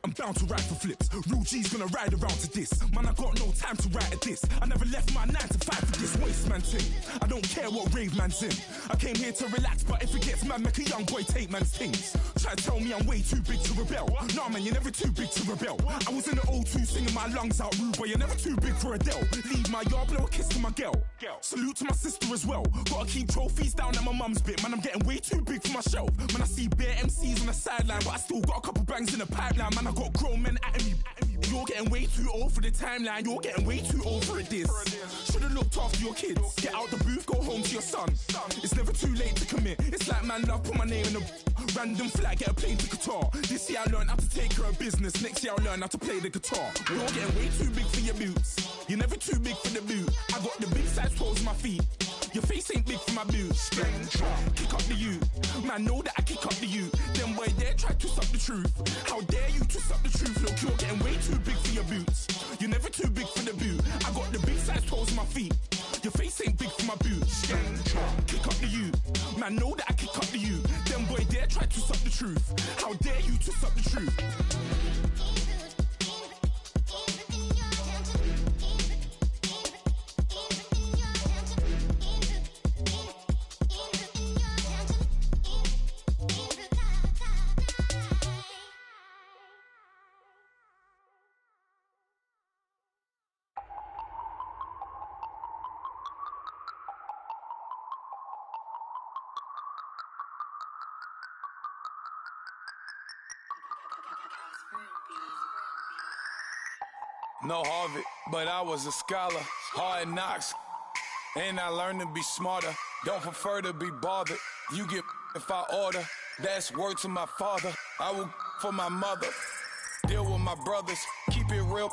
I'm bound to ride for flips. Real G's gonna ride around to this. Man, I got no time to write at this. I never left my 9 to 5 for this waste man thing. I don't care what rave man's in. I came here to relax, but if it gets mad, make a young boy take man's things. Try to tell me I'm way too big to rebel. Nah, man, you're never too big to rebel. I was in the O2 singing my lungs out rude, but you're never too big for Adele. Leave my yard, blow a kiss to my girl. Salute to my sister as well. Gotta keep trophies down at my mum's bit. Man, I'm getting way too big for my shelf. Man, I see bare MCs on the sideline, but I still got a couple bangs in the pipeline. Man, I got grown men at me. You're getting way too old for the timeline. You're getting way too old for a diss. Should've looked after your kids. Get out the booth, go home to your son. It's never too late to commit. It's like man love, put my name in a random flag, get a plane to Qatar. This year I learned how to take care of business. Next year I'll learn how to play the guitar. You're getting way too big for your boots. You're never too big for the boot. I got the big size toes on my feet. Your face ain't big for my boots. Kick up the you. Man, know that I kick up the you. Them boy there try to suck the truth. How dare you to suck the truth? Look, you're getting way too big for your boots. You're never too big for the boot. I got the big size toes on my feet. Your face ain't big for my boots. Kick up the you. Man, know that I kick up the you. Them boy there try to suck the truth. How dare you to suck the truth? No Harvard, but I was a scholar. Hard knocks, and I learned to be smarter. Don't prefer to be bothered. You get if I order. That's word to my father. I will for my mother. Deal with my brothers. Keep it real